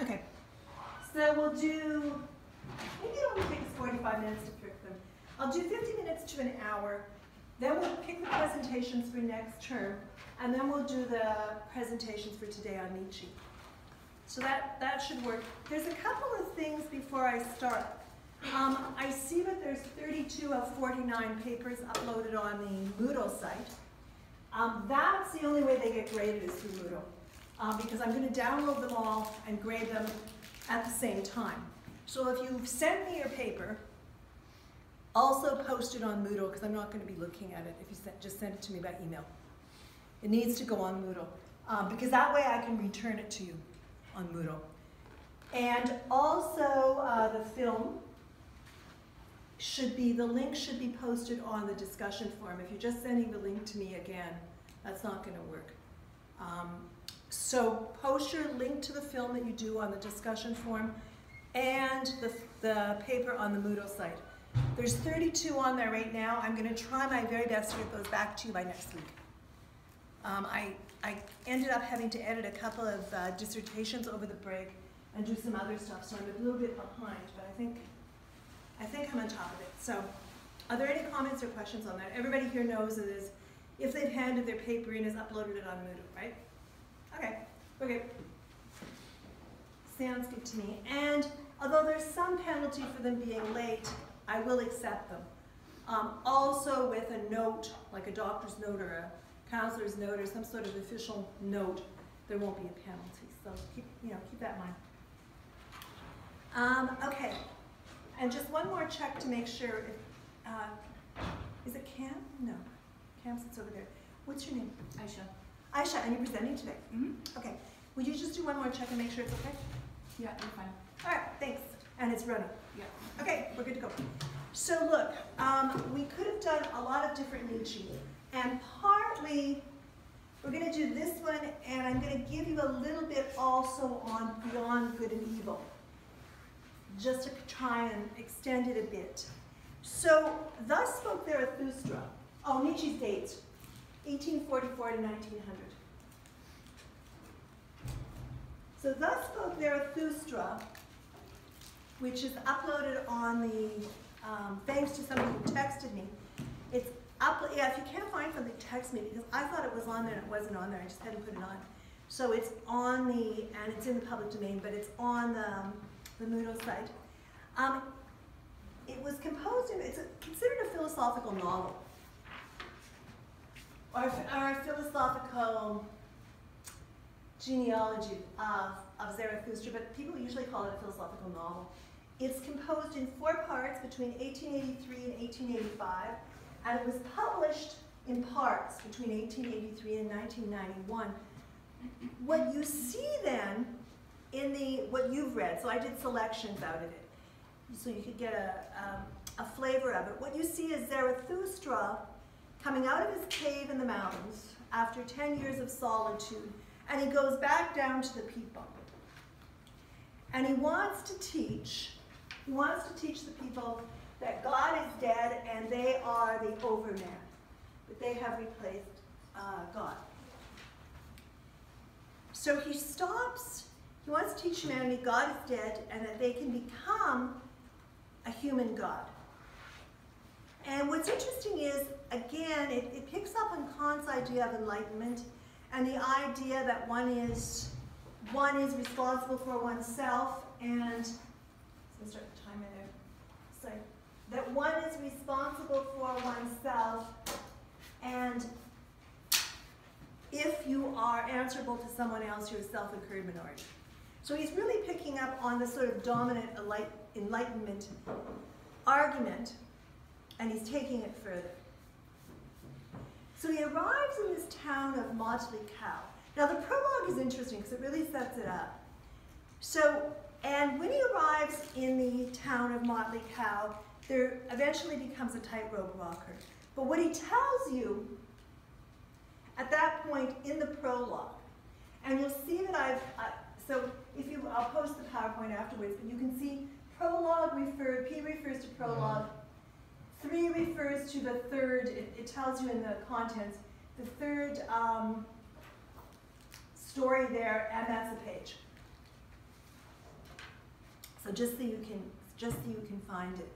Okay, so we'll do, maybe it only takes 45 minutes to pick them. I'll do 50 minutes to an hour, then we'll pick the presentations for next term, and then we'll do the presentations for today on Nietzsche. So that should work. There's a couple of things before I start. I see that there's 32 of 49 papers uploaded on the Moodle site. That's the only way they get graded is through Moodle, because I'm going to download them all and grade them at the same time. So if you've sent me your paper, also post it on Moodle, because I'm not going to be looking at it if you just send it to me by email. It needs to go on Moodle, because that way I can return it to you on Moodle. And also the film should be, the link should be posted on the discussion forum. If you're just sending the link to me again, that's not going to work. So post your link to the film that you do on the discussion forum and the paper on the Moodle site. There's 32 on there right now. I'm going to try my very best to get those back to you by next week. I ended up having to edit a couple of dissertations over the break and do some other stuff, so I'm a little bit behind, but I think I'm on top of it. So, are there any comments or questions on that? Everybody here knows it is, if they've handed their paper in, is uploaded it on Moodle, right? Okay. Sounds good to me. And although there's some penalty for them being late, I will accept them. Also with a note, like a doctor's note or a counselor's note or some sort of official note, there won't be a penalty. So keep that in mind. Okay. And just one more check to make sure if, is it Cam? No. Cam sits over there. What's your name? Aisha. Aisha, and you're presenting today? Mm-hmm. Okay. Would you just do one more check and make sure it's okay? Yeah, you're fine. All right, thanks. And it's running. Yeah. Okay, we're good to go. So look, we could have done a lot of different Nietzsche. And partly, we're going to do this one, and I'm going to give you a little bit also on Beyond Good and Evil, just to try and extend it a bit. So, thus spoke Zarathustra. Oh, Nietzsche's dates, 1844 to 1900. So, thus spoke Zarathustra, which is uploaded on the, thanks to somebody who texted me. It's yeah, if you can't find something, text me, because I thought it was on there and it wasn't on there. I just hadn't put it on. So it's on the, and it's in the public domain, but it's on the Moodle site. It was composed in, it's considered a philosophical novel, or a philosophical genealogy of Zarathustra, but people usually call it a philosophical novel. It's composed in 4 parts between 1883 and 1885, and it was published in parts between 1883 and 1991. What you see then in what you've read, so I did selections out of it, so you could get a flavor of it. What you see is Zarathustra coming out of his cave in the mountains after 10 years of solitude, and he goes back down to the people. And he wants to teach the people that God is dead and they are the overman, that they have replaced God. So he wants to teach humanity God is dead and that they can become a human God. And what's interesting is, again, it picks up on Kant's idea of enlightenment and the idea that one is responsible for oneself, and so start the timer there. Sorry. That one is responsible for oneself, and if you are answerable to someone else, you're a self-incurred minority. So he's really picking up on the sort of dominant enlightenment argument, and he's taking it further. So he arrives in this town of Motley. Now the prologue is interesting because it really sets it up. So, and when he arrives in the town of Motley, there eventually becomes a tightrope walker. But what he tells you at that point in the prologue, and you'll see that I'll post the PowerPoint afterwards, but you can see prologue P refers to prologue, 3 refers to the third, it tells you in the contents, the third story there, and that's a page. So just so you can find it.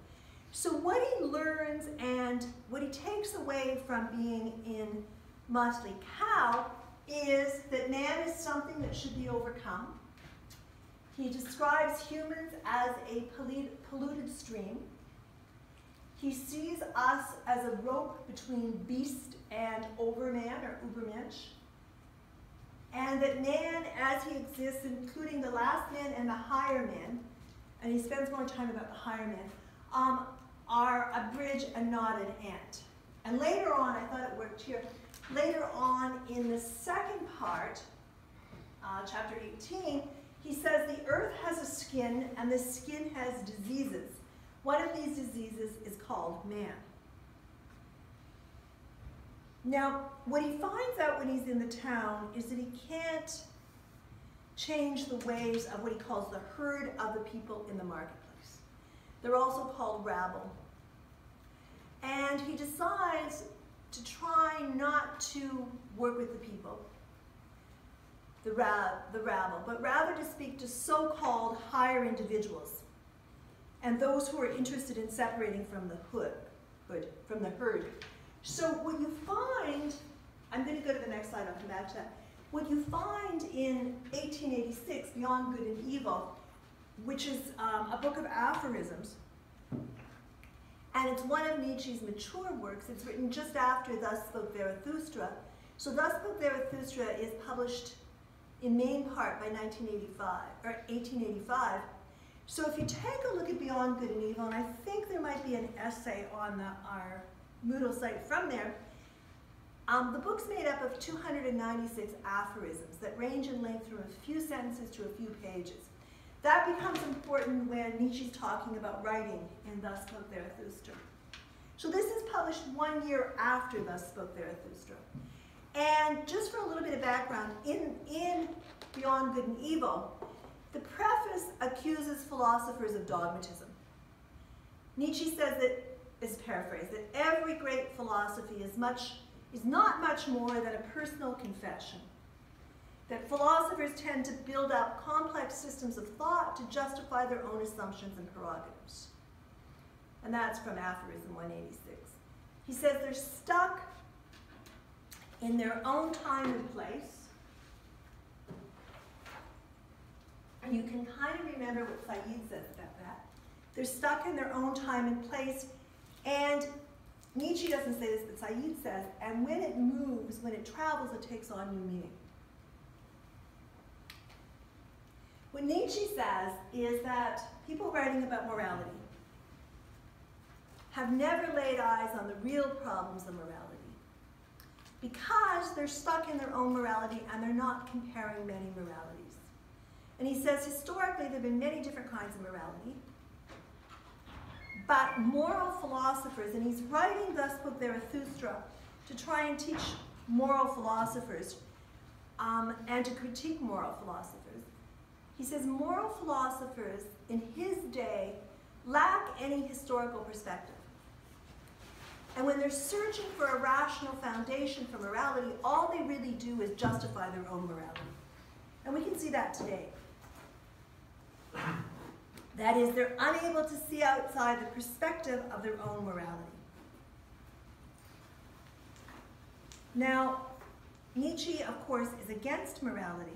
So what he learns and what he takes away from being in Motley Cow is that man is something that should be overcome. He describes humans as a polluted stream. He sees us as a rope between beast and overman, or Ubermensch. And that man, as he exists, including the last man and the higher man, and he spends more time about the higher man, are a bridge and not an end. And later on, I thought it worked here, later on in the second part, chapter 18, he says the earth has a skin and the skin has diseases. One of these diseases is called man. Now, what he finds out when he's in the town is that he can't change the ways of what he calls the herd of the people in the marketplace. They're also called rabble. And he decides to try not to work with the people, the rabble, but rather to speak to so-called higher individuals and those who are interested in separating from the from the herd. So what you find, I'm going to go to the next slide, I'll come back to that. What you find in 1886, Beyond Good and Evil, which is a book of aphorisms, and it's one of Nietzsche's mature works. It's written just after Thus Spoke Zarathustra. So Thus Spoke Zarathustra is published in main part by 1885. So if you take a look at Beyond Good and Evil, and I think there might be an essay on our Moodle site from there, the book's made up of 296 aphorisms that range in length from a few sentences to a few pages. That becomes important when Nietzsche's talking about writing in Thus Spoke Zarathustra. So this is published 1 year after Thus Spoke Zarathustra. And just for a little bit of background, in Beyond Good and Evil, the preface accuses philosophers of dogmatism. Nietzsche says that, is paraphrased, that every great philosophy is not much more than a personal confession. That philosophers tend to build up complex systems of thought to justify their own assumptions and prerogatives. And that's from Aphorism 186. He says they're stuck in their own time and place. And you can kind of remember what Said says about that. They're stuck in their own time and place. And Nietzsche doesn't say this, but Said says, and when it moves, when it travels, it takes on new meaning. What Nietzsche says is that people writing about morality have never laid eyes on the real problems of morality because they're stuck in their own morality and they're not comparing many moralities. And he says historically there have been many different kinds of morality, but moral philosophers, and he's writing Thus Spoke Zarathustra to try and teach moral philosophers and to critique moral philosophers. He says moral philosophers in his day lack any historical perspective. And when they're searching for a rational foundation for morality, all they really do is justify their own morality. And we can see that today. That is, they're unable to see outside the perspective of their own morality. Now, Nietzsche, of course, is against morality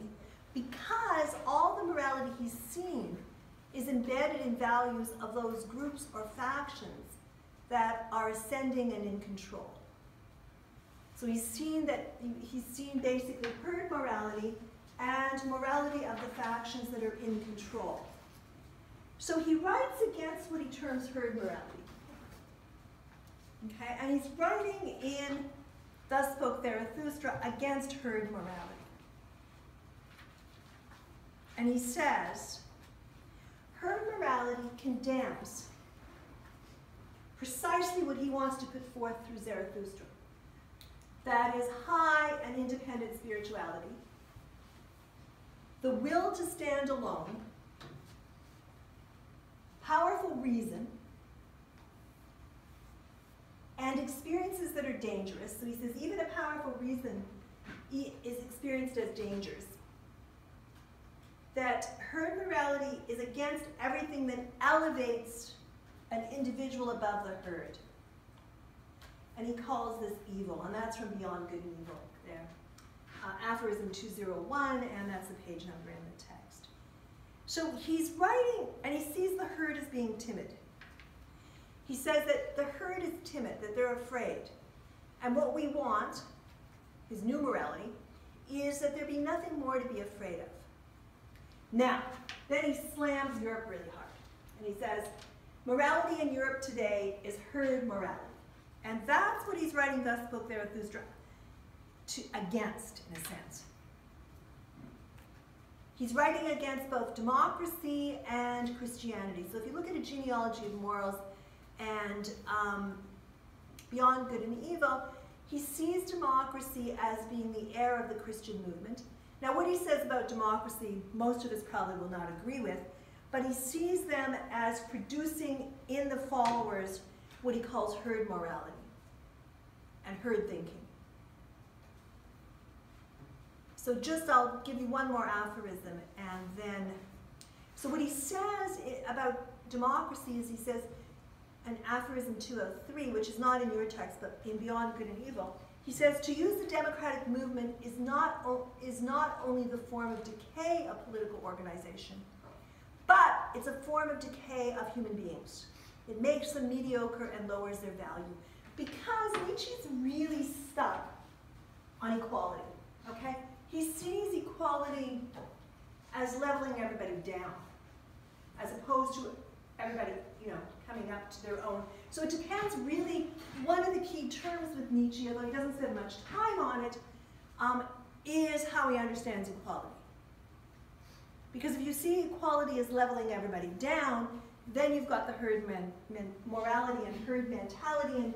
because all the morality he's seen is embedded in values of those groups or factions that are ascending and in control. So he's seen basically herd morality and morality of the factions that are in control. So he writes against what he terms herd morality. Okay, and he's writing in Thus Spoke Zarathustra against herd morality. And he says, herd morality condemns precisely what he wants to put forth through Zarathustra. That is high and independent spirituality, the will to stand alone, powerful reason, and experiences that are dangerous. So he says even a powerful reason is experienced as dangerous. that herd morality is against everything that elevates an individual above the herd. And he calls this evil, and that's from Beyond Good and Evil there. Aphorism 201, and that's the page number in the text. So he's writing, and he sees the herd as being timid. He says that the herd is timid, that they're afraid. And what we want, his new morality, is that there be nothing more to be afraid of. Now, then he slams Europe really hard. And he says, morality in Europe today is herd morality. And that's what he's writing thus spoke Zarathustra against, in a sense. He's writing against both democracy and Christianity. So if you look at a genealogy of morals and Beyond Good and Evil, he sees democracy as being the heir of the Christian movement. Now what he says about democracy, most of us probably will not agree with, but he sees them as producing in the followers what he calls herd morality and herd thinking. So I'll give you one more aphorism, and then, so what he says about democracy is he says, in aphorism 203, which is not in your text, but in Beyond Good and Evil, he says, to use the democratic movement is not only the form of decay of political organization, but it's a form of decay of human beings. It makes them mediocre and lowers their value. Because Nietzsche's really stuck on equality, okay? He sees equality as leveling everybody down, as opposed to everybody, coming up to their own. So it depends really, one of the key terms with Nietzsche, although he doesn't spend much time on it, is how he understands equality. Because if you see equality as leveling everybody down, then you've got the herd morality and herd mentality and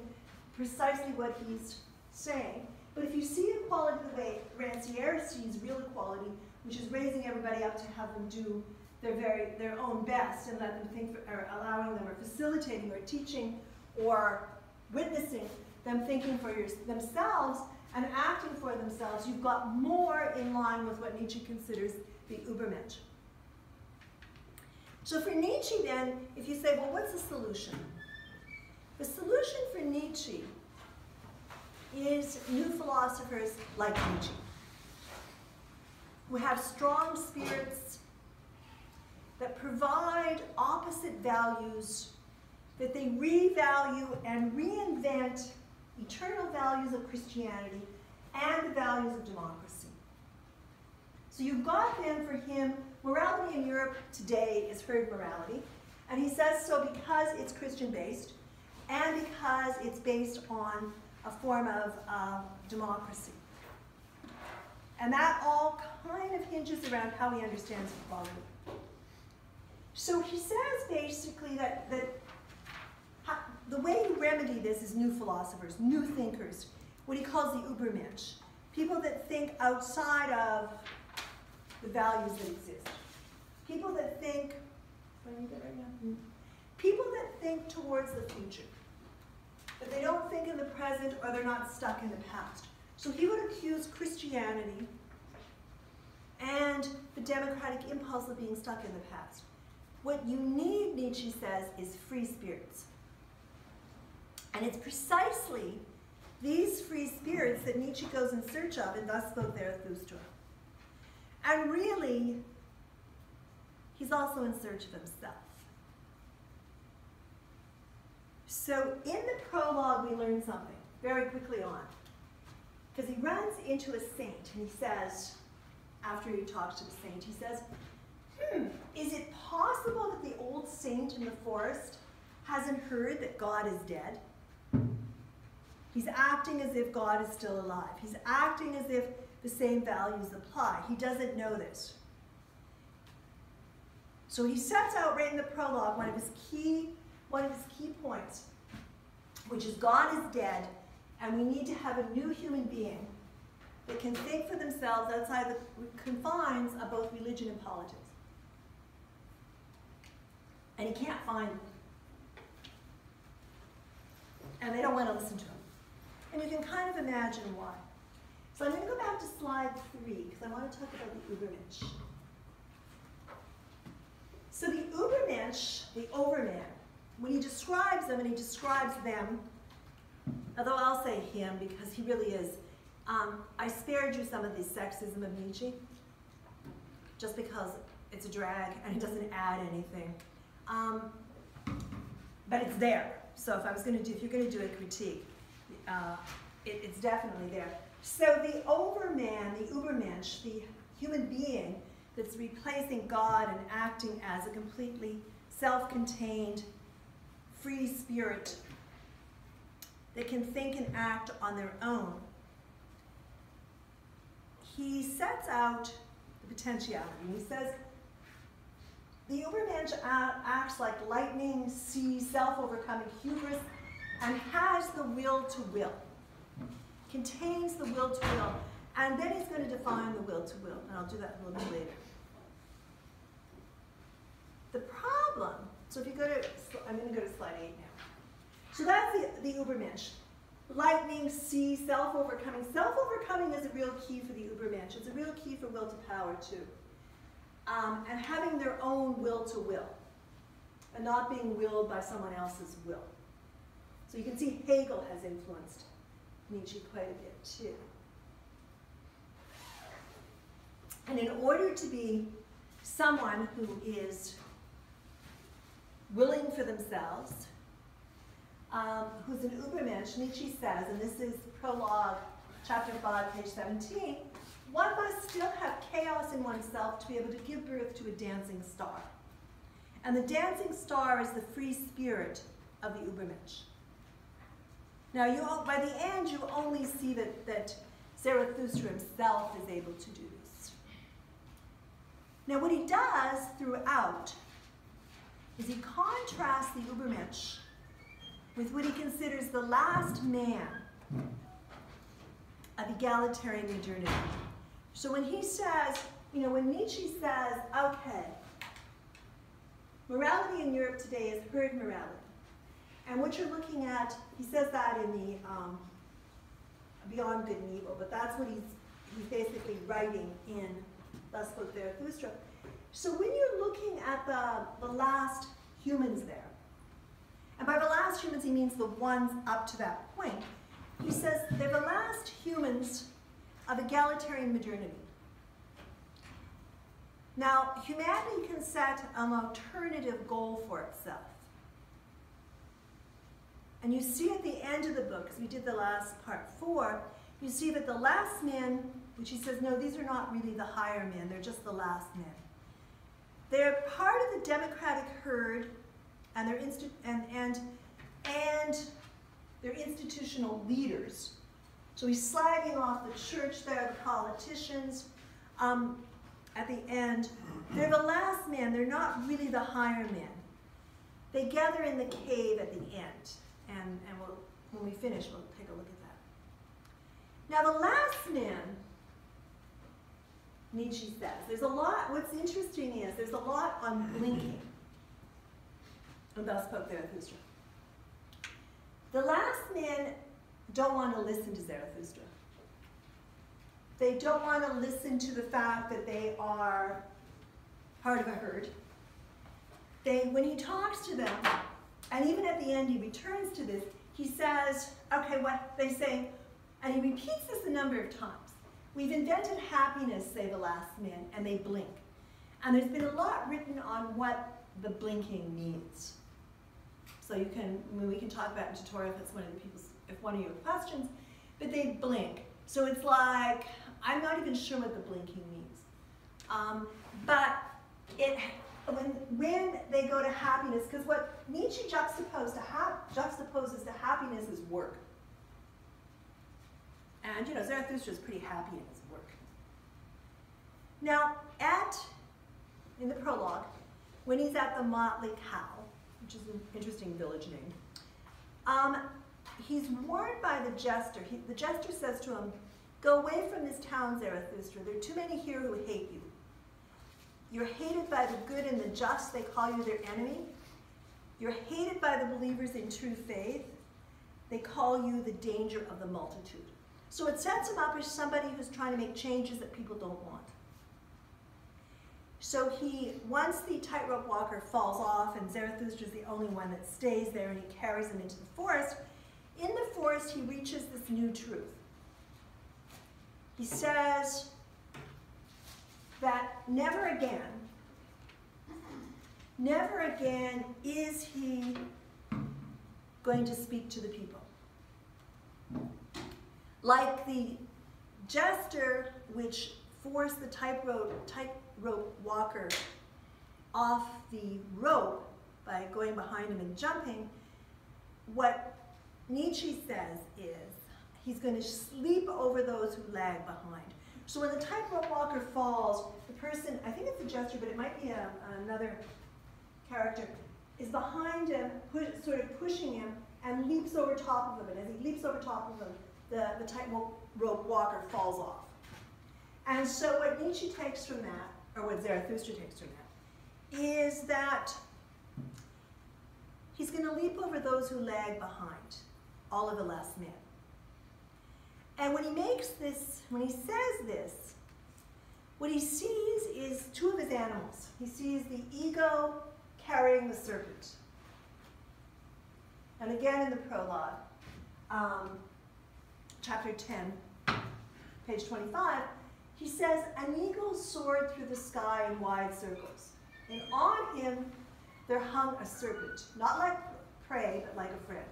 precisely what he's saying. But if you see equality the way Rancière sees real equality, which is raising everybody up to have them do their own best and let them think, or allowing them, or facilitating, or teaching, or witnessing them thinking for themselves and acting for themselves, you've got more in line with what Nietzsche considers the Ubermensch. So for Nietzsche then, if you say, well, what's the solution? The solution for Nietzsche is new philosophers like Nietzsche, who have strong spirits that provide opposite values, that they revalue and reinvent eternal values of Christianity and the values of democracy. So you've got then for him, morality in Europe today is herd morality, and he says so because it's Christian-based and because it's based on a form of democracy. And that all kind of hinges around how he understands equality. So he says basically that the way you remedy this is new philosophers, new thinkers, what he calls the Ubermensch, people that think outside of the values that exist. People that think, what do I need that right now? People that think towards the future. That they don't think in the present or they're not stuck in the past. So he would accuse Christianity and the democratic impulse of being stuck in the past. What you need, Nietzsche says, is free spirits. And it's precisely these free spirits that Nietzsche goes in search of and thus spoke Zarathustra. And really, he's also in search of himself. So in the prologue, we learn something very quickly on. Because he runs into a saint, and he says, after he talks to the saint, he says, is it possible that the old saint in the forest hasn't heard that God is dead? He's acting as if God is still alive. He's acting as if the same values apply. He doesn't know this. So he sets out right in the prologue one of his key points, which is God is dead, and we need to have a new human being that can think for themselves outside the confines of both religion and politics. And he can't find them. And they don't want to listen to him. And you can kind of imagine why. So I'm going to go back to slide 3, because I want to talk about the Ubermensch. Ubermensch, the overman, when he describes them, and he describes them, although I'll say him because he really is, I spared you some of the sexism of Nietzsche, just because it's a drag and it doesn't add anything. But it's there. So if you're going to do a critique, it's definitely there. So the overman, the Ubermensch, the human being that's replacing God and acting as a completely self-contained, free spirit that can think and act on their own, he sets out the potentiality. And he says, the Ubermensch acts like lightning, sees self-overcoming hubris, and has the will to will. Contains the will to will. And then he's going to define the will to will, and I'll do that a little bit later. The problem, so if you go to, I'm going to go to slide 8 now. So that's the Ubermensch. Lightning, see, self-overcoming. Self-overcoming is a real key for the Ubermensch. It's a real key for will to power, too. And having their own will to will, and not being willed by someone else's will. So you can see Hegel has influenced Nietzsche quite a bit, too. And in order to be someone who is willing for themselves, who's an Ubermensch, Nietzsche says, and this is prologue, chapter 5, page 17, one must still have chaos in oneself to be able to give birth to a dancing star. And the dancing star is the free spirit of the Ubermensch. Now, by the end, you only see that Zarathustra himself is able to do this. Now, what he does throughout is he contrasts the Ubermensch with what he considers the last man of egalitarian modernity. So when he says, when Nietzsche says, okay, morality in Europe today is herd morality. And what you're looking at, he says that in the Beyond Good and Evil, but that's what he's basically writing in Thus Spoke Zarathustra. So when you're looking at the last humans there, and by the last humans he means the ones up to that point, he says they're the last humans of egalitarian modernity. Now, humanity can set an alternative goal for itself. And you see at the end of the book, because we did the last part 4, you see that the last men, which he says, no, these are not really the higher men, they're just the last men. They're part of the democratic herd, and they're they're institutional leaders. So he's slagging off the church there, the politicians. At the end, they're the last men, they're not really the higher men. They gather in the cave at the end. And when we finish, we'll take a look at that. Now, the last man, Nietzsche says, there's a lot, what's interesting is there's a lot on blinking. And Thus Spoke Zarathustra. The last men don't want to listen to Zarathustra. They don't want to listen to the fact that they are part of a herd. When he talks to them, and even at the end he returns to this, he says, okay, what they say, and he repeats this a number of times. We've invented happiness, say the last men, and they blink. And there's been a lot written on what the blinking means. So we can talk about in tutorial if one of your questions, but they blink. So it's like, I'm not even sure what the blinking means. But when they go to happiness, because what Nietzsche juxtaposes to happiness is work. And Zarathustra is pretty happy in his work. Now, in the prologue, when he's at the Motley Cow, which is an interesting village name, he's warned by the jester. The jester says to him, go away from this town, Zarathustra. There are too many here who hate you. You're hated by the good and the just. They call you their enemy. You're hated by the believers in true faith. They call you the danger of the multitude. So it sets him up as somebody who's trying to make changes that people don't want. So once the tightrope walker falls off, and Zarathustra is the only one that stays there, and he carries him into the forest, in the forest he reaches this new truth. He says that never again is he going to speak to the people. Like the gesture which forced the tightrope walker off the rope by going behind him and jumping, what Nietzsche says is he's going to leap over those who lag behind. So when the tightrope walker falls, the person, I think it's a gesture, but it might be another character, is behind him, sort of pushing him, and leaps over top of him. And as he leaps over top of him, the tightrope walker falls off. And so what Nietzsche takes from that, or what Zarathustra takes from that, is that he's going to leap over those who lag behind, all of the last men. And when he makes this, when he says this, what he sees is two of his animals. He sees the ego carrying the serpent. And again in the prologue, chapter 10, page 25, he says, an eagle soared through the sky in wide circles, and on him there hung a serpent, not like prey, but like a friend.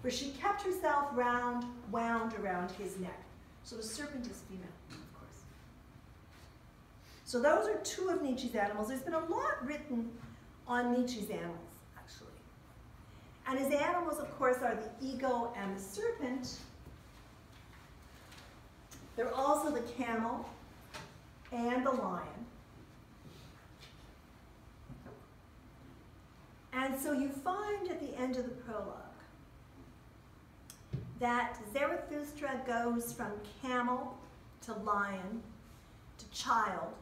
For she kept herself wound around his neck. So the serpent is female, of course. So those are two of Nietzsche's animals. There's been a lot written on Nietzsche's animals, actually. And his animals, of course, are the ego and the serpent. They're also the camel and the lion. And so you find at the end of the prologue that Zarathustra goes from camel to lion to child,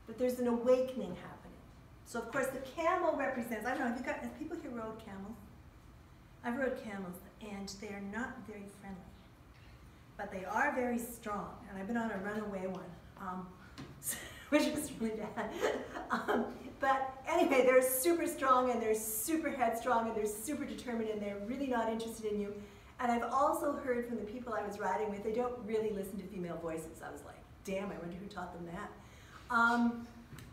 but there's an awakening happening. So of course the camel represents, I don't know, have people here rode camels? I've rode camels, and they're not very friendly, but they are very strong, and I've been on a runaway one, which was really bad. But anyway, they're super strong, and they're super headstrong, and they're super determined, and they're really not interested in you. And I've also heard from the people I was riding with, they don't really listen to female voices. I was like, damn, I wonder who taught them that.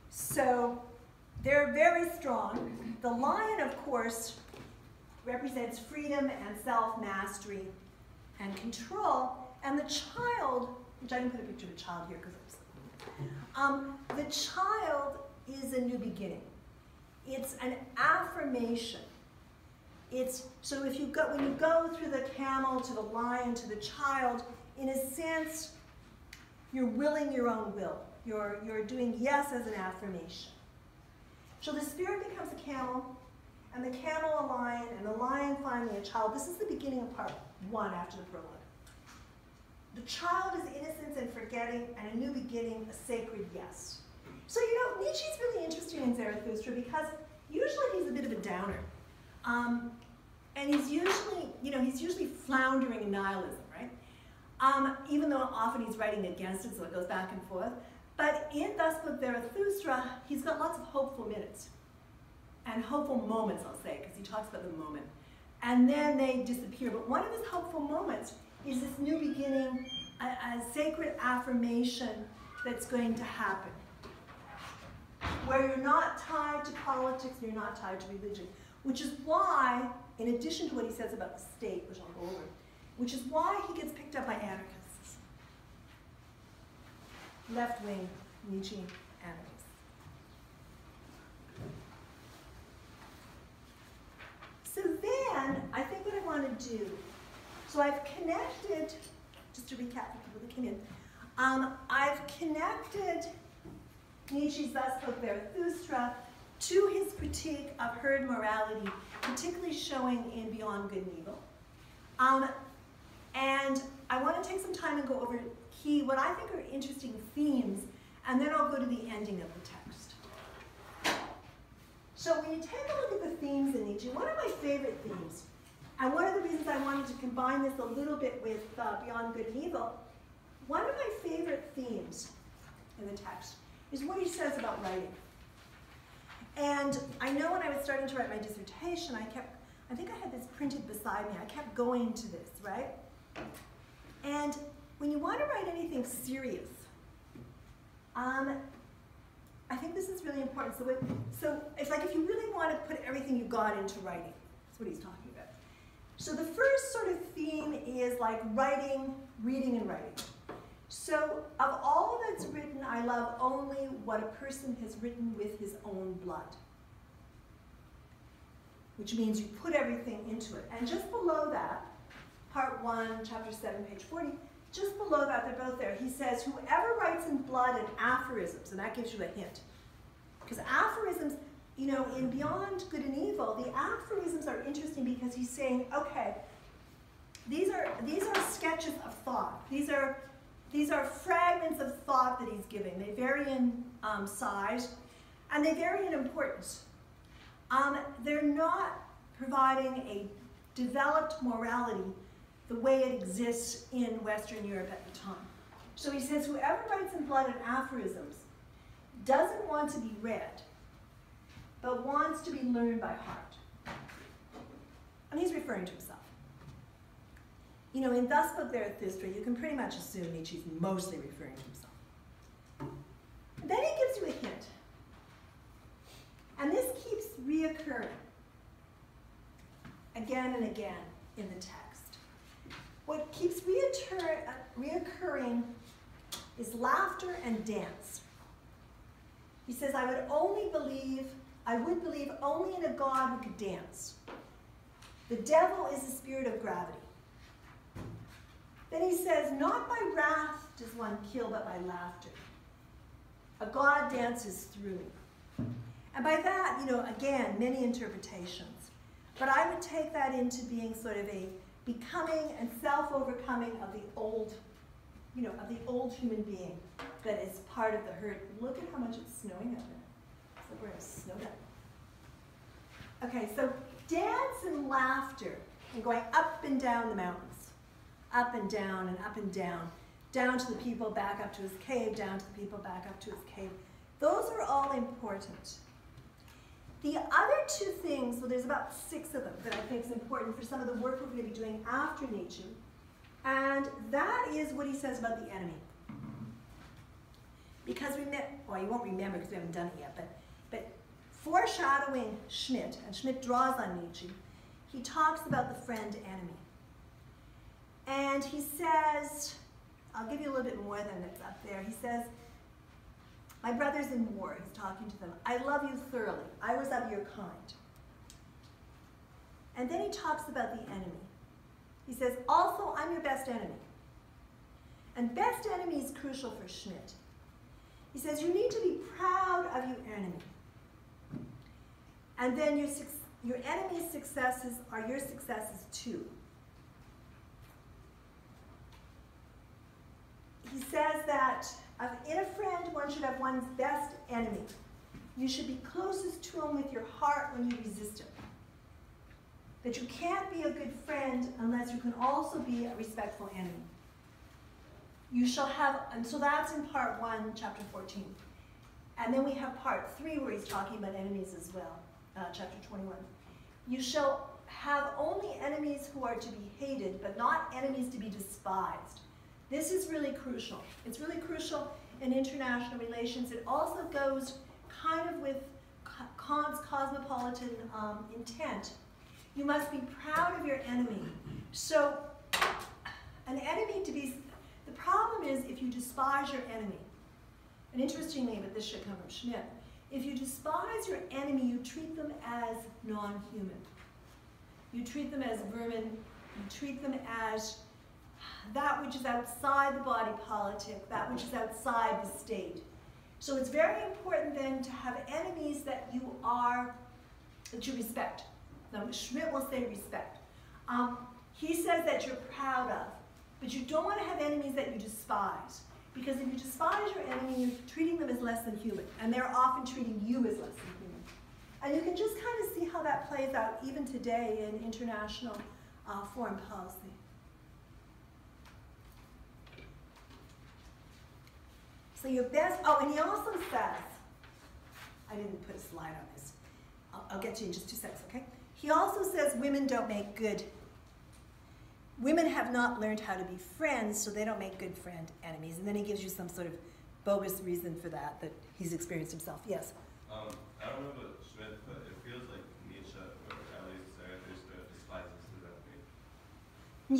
So they're very strong. The lion, of course, represents freedom and self-mastery and control. And the child, which I didn't put a picture of a child here because the child is a new beginning. It's an affirmation. So if you go, when you go through the camel to the lion to the child, in a sense, you're willing your own will. You're doing yes as an affirmation. So the spirit becomes a camel, and the camel a lion, and the lion finally a child. This is the beginning of part one after the prologue. The child is innocence and forgetting, and a new beginning, a sacred yes. So, you know, Nietzsche's really interesting in Zarathustra because usually he's a bit of a downer. And he's usually floundering in nihilism, right? Even though often he's writing against it, so it goes back and forth. But in Thus Spoke Zarathustra, he's got lots of hopeful minutes. And hopeful moments, I'll say, because he talks about the moment. And then they disappear. But one of his hopeful moments is this new beginning, a sacred affirmation that's going to happen, where you're not tied to politics and you're not tied to religion, which is why, in addition to what he says about the state, which I'll go over, which is why he gets picked up by anarchists, left-wing Nietzsche anarchists. So then, I think what I want to do, so I've connected, just to recap for people that came in, I've connected Nietzsche's Thus Spoke Zarathustra to his critique of herd morality, particularly showing in Beyond Good and Evil. And I want to take some time and go over what I think are interesting themes, and then I'll go to the ending of the text. So when you take a look at the themes in Nietzsche, one of my favorite themes, and one of the reasons I wanted to combine this a little bit with Beyond Good and Evil, one of my favorite themes in the text is what he says about writing. And I know when I was starting to write my dissertation, I think I had this printed beside me. I kept going to this, right? And when you want to write anything serious, I think this is really important. So it's like if you really want to put everything you got into writing, that's what he's talking about. So the first sort of theme is like writing, reading and writing. So of all that's written, I love only what a person has written with his own blood. Which means you put everything into it. And just below that, part 1, chapter 7, page 40, just below that, they're both there. He says, whoever writes in blood and aphorisms, and that gives you a hint. Because aphorisms, you know, in Beyond Good and Evil, the aphorisms are interesting because he's saying, okay, these are sketches of thought. These are fragments of thought that he's giving. They vary in size, and they vary in importance. They're not providing a developed morality the way it exists in Western Europe at the time. So he says, whoever writes in blood and aphorisms doesn't want to be read, but wants to be learned by heart. And he's referring to himself. You know, in Thus Spoke Zarathustra, you can pretty much assume Nietzsche's mostly referring to himself. And then he gives you a hint. And this keeps reoccurring again and again in the text. What keeps reoccurring is laughter and dance. He says, I would believe only in a God who could dance. The devil is the spirit of gravity. Then he says, not by wrath does one kill, but by laughter. A God dances through me. And by that, you know, again, many interpretations. But I would take that into being sort of a becoming and self-overcoming of the old, you know, of the old human being that is part of the herd. Look at how much it's snowing out there. It's like we're in a snow day. Okay, so dance and laughter and going up and down the mountains. Up and down and up and down. Down to the people, back up to his cave, down to the people, back up to his cave. Those are all important. The other two things, well, there's about 6 of them that I think is important for some of the work we're going to be doing after Nietzsche. And that is what he says about the enemy. Because well, you won't remember because we haven't done it yet, but foreshadowing Schmidt, and Schmidt draws on Nietzsche, he talks about the friend enemy. And he says, I'll give you a little bit more than it's up there. He says, my brother's in war, he's talking to them. I love you thoroughly. I was of your kind. And then he talks about the enemy. He says, also, I'm your best enemy. And best enemy is crucial for Schmidt. He says, you need to be proud of your enemy. And then your enemy's successes are your successes too. He says that in a friend, one should have one's best enemy. You should be closest to him with your heart when you resist him. That you can't be a good friend unless you can also be a respectful enemy. You shall have, and so that's in part 1, chapter 14. And then we have part 3 where he's talking about enemies as well, chapter 21. You shall have only enemies who are to be hated, but not enemies to be despised. This is really crucial. It's really crucial in international relations. It also goes kind of with Kant's cosmopolitan intent. You must be proud of your enemy. So an enemy to be, the problem is if you despise your enemy, and interestingly, but this should come from Schmidt, if you despise your enemy, you treat them as non-human. You treat them as vermin. You treat them as that which is outside the body politic, that which is outside the state. So it's very important then to have enemies that you respect. Now Schmidt will say respect. He says that you're proud of, but you don't want to have enemies that you despise. Because if you despise your enemy, you're treating them as less than human, and they're often treating you as less than human. And you can just kind of see how that plays out even today in international foreign policy. So your best, oh, and he also says, I didn't put a slide on this. I'll get to you in just 2 seconds, okay? He also says women don't make good, women have not learned how to be friends, so they don't make good friend enemies. And then he gives you some sort of bogus reason for that he's experienced himself. Yes? I don't know about Schmidt, but it feels like Nietzsche, or at least Zarathustra, despises the vanity.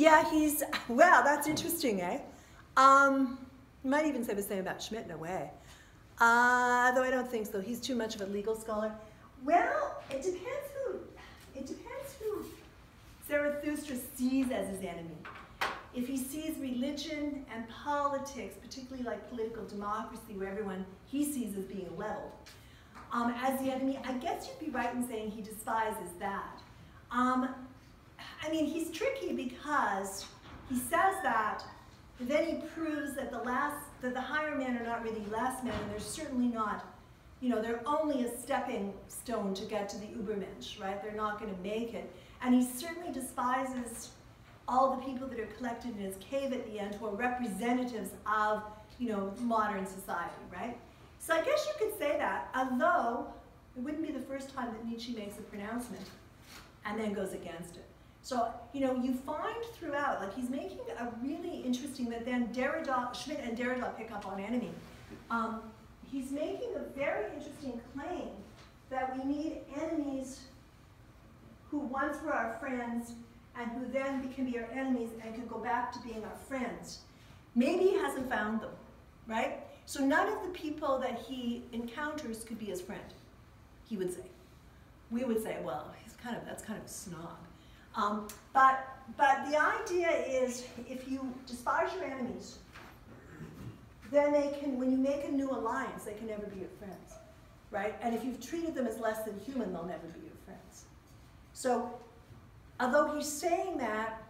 Yeah, well, that's interesting, eh? You might even say the same about Schmidt in a way. Though I don't think so. He's too much of a legal scholar. Well, it depends who Zarathustra sees as his enemy. If he sees religion and politics, particularly like political democracy, where everyone he sees as being leveled, as the enemy, I guess you'd be right in saying he despises that. I mean, he's tricky because he says that, but then he proves that the higher men are not really less men, and they're certainly not, they're only a stepping stone to get to the Ubermensch, right? They're not going to make it. And he certainly despises all the people that are collected in his cave at the end who are representatives of, modern society, right? So I guess you could say that, although it wouldn't be the first time that Nietzsche makes a pronouncement and then goes against it. So, you find throughout, like he's making a really interesting, that then Schmidt and Derrida pick up on enemy. He's making a very interesting claim that we need enemies who once were our friends and who then can be our enemies and can go back to being our friends. Maybe he hasn't found them, right? So none of the people that he encounters could be his friend, he would say. We would say, well, that's kind of a snob. But the idea is, if you despise your enemies, then when you make a new alliance, they can never be your friends, right? And if you've treated them as less than human, they'll never be your friends. So, although he's saying that,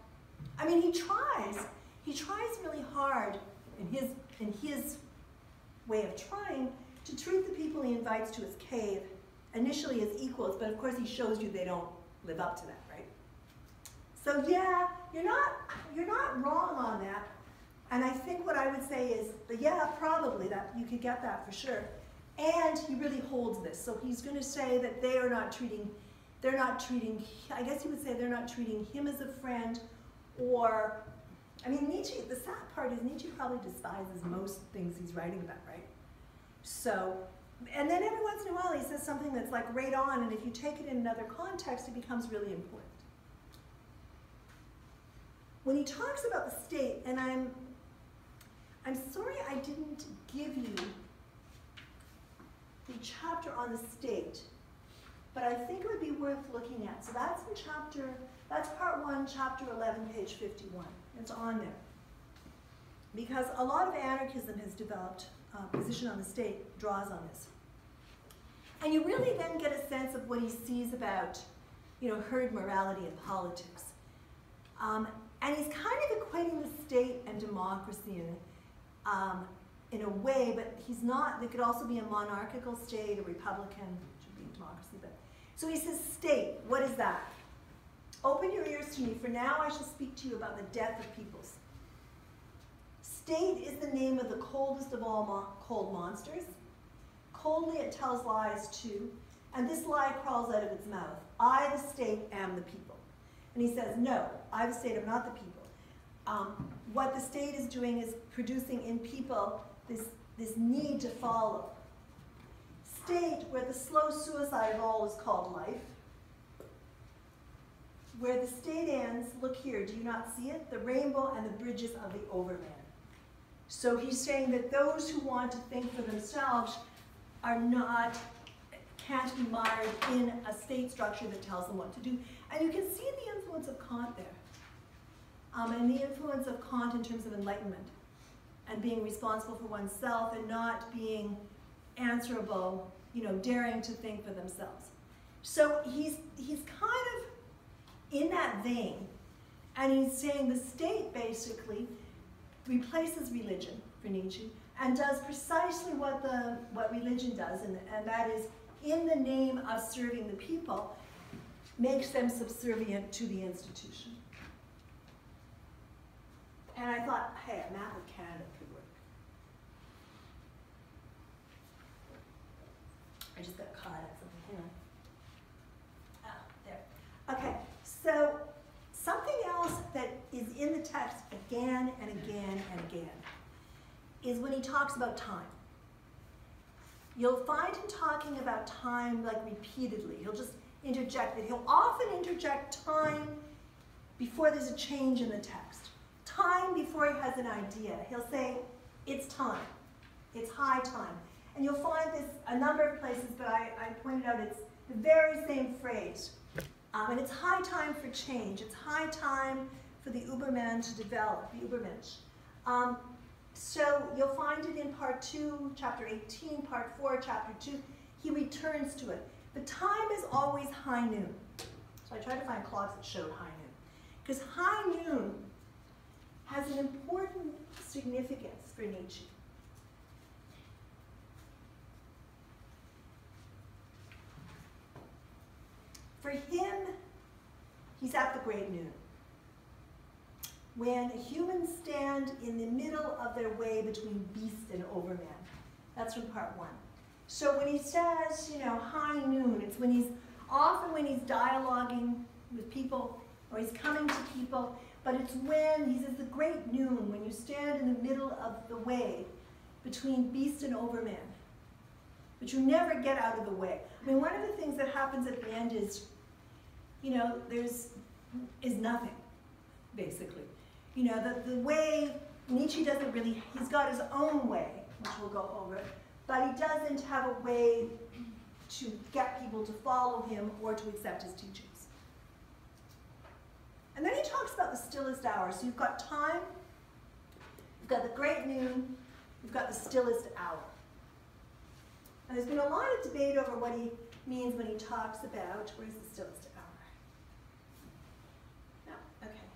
I mean, he tries really hard in his way of trying to treat the people he invites to his cave initially as equals, but of course he shows you they don't live up to that, right? So yeah, you're not wrong on that. And I think what I would say is, yeah, probably that you could get that for sure. And he really holds this. So he's going to say that they're not treating, I guess he would say they're not treating him as a friend, or, I mean, Nietzsche, the sad part is Nietzsche probably despises most things he's writing about, right? So, and then every once in a while he says something that's like right on, and if you take it in another context, it becomes really important. When he talks about the state, and I'm sorry I didn't give you the chapter on the state, but I think it would be worth looking at. So that's that's part 1, chapter 11, page 51. It's on there. Because a lot of anarchism has developed a position on the state, draws on this. And you really then get a sense of what he sees about, herd morality and politics. And he's kind of equating the state and democracy in a way, but he's not. There could also be a monarchical state, a republican, should be democracy. But so he says, state, what is that? Open your ears to me, for now I shall speak to you about the death of peoples. State is the name of the coldest of all cold monsters. Coldly it tells lies too, and this lie crawls out of its mouth. I, the state, am the people. And he says, no, I, the state, am not the people. What the state is doing is producing in people this need to follow. State, where the slow suicide of all is called life. Where the state ends, look here, do you not see it? The rainbow and the bridges of the overman. So he's saying that those who want to think for themselves can't be mired in a state structure that tells them what to do. And you can see the influence of Kant there. And the influence of Kant in terms of enlightenment and being responsible for oneself and not being answerable, daring to think for themselves. So he's kind of in that vein, and he's saying the state basically replaces religion for Nietzsche and does precisely what religion does, and that is, in the name of serving the people, makes them subservient to the institution. And I thought, hey, a map of Canada could work. caught at something. Hang on. Oh, there. Okay, so something else that is in the text again and again and again is when he talks about time. You'll find him talking about time like repeatedly. He'll just interject it. He'll often interject time before there's a change in the text. Time before he has an idea. He'll say, it's time. It's high time. And you'll find this a number of places, but I pointed out it's the very same phrase. And it's high time for change. It's high time for the Ubermensch to develop, the Ubermensch. So you'll find it in part 2, chapter 18, part 4, chapter 2. He returns to it. But time is always high noon. So I tried to find clocks that showed high noon. Because high noon has an important significance for Nietzsche. For him, he's at the great noon. When humans stand in the middle of their way between beast and overman. That's from part 1. So when he says, high noon, it's when he's often when he's dialoguing with people or he's coming to people, but it's when he says the great noon, when you stand in the middle of the way between beast and overman. But you never get out of the way. I mean, one of the things that happens at the end is, there's nothing, basically. The way, Nietzsche doesn't really, he's got his own way, which we'll go over, but he doesn't have a way to get people to follow him or to accept his teachings. And then he talks about the stillest hour. So you've got time, you've got the great noon, you've got the stillest hour. And there's been a lot of debate over what he means when he talks about, where's the stillest hour? No, okay.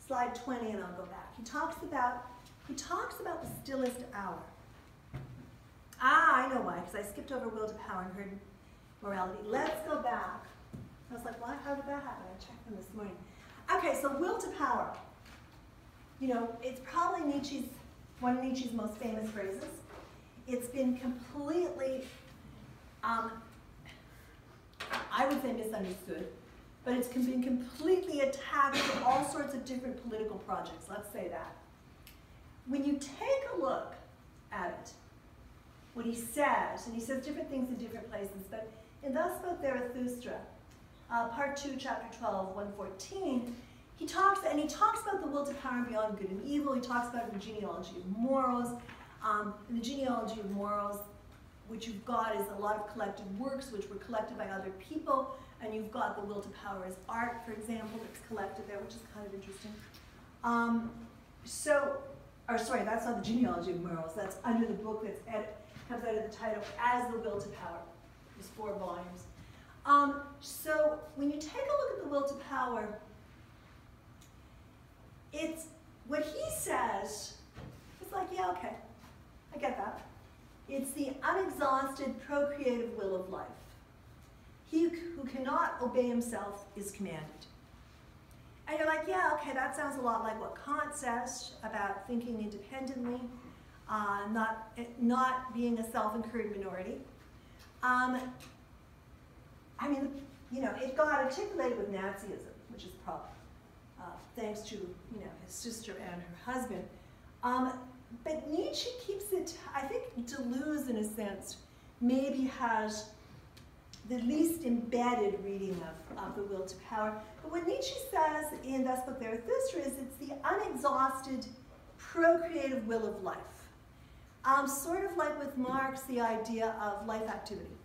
Slide 20 and I'll go back. He talks about the stillest hour. I know why, because I skipped over will to power and heard morality. Let's go back. I was like, what? How did that happen? I checked them this morning. Okay, so will to power. It's probably one of Nietzsche's most famous phrases. It's been completely, I would say misunderstood, but it's been completely attacked in all sorts of different political projects, let's say that. When you take a look at it, what he says, and he says different things in different places, but in Thus Spoke Zarathustra, part 2, chapter 12, 114, he talks about the will to power beyond good and evil. He talks about the genealogy of morals. In the genealogy of morals, which you've got is a lot of collected works which were collected by other people, and you've got the will to power as art, for example, that's collected there, which is kind of interesting. Sorry, that's not the genealogy of morals. That's under the book that's comes out of the title as the will to power. There's 4 volumes. So when you take a look at the will to power, it's what he says. It's like, yeah, okay, I get that. It's the unexhausted procreative will of life. He who cannot obey himself is commanded. And you're like, yeah, okay, that sounds a lot like what Kant says about thinking independently, not being a self-incurred minority. It got articulated with Nazism, which is a problem, thanks to his sister and her husband. But Nietzsche keeps it, I think Deleuze, in a sense, maybe has the least embedded reading of the will to power. But what Nietzsche says in Thus Spoke Zarathustra is it's the unexhausted procreative will of life. Sort of like with Marx, the idea of life activity.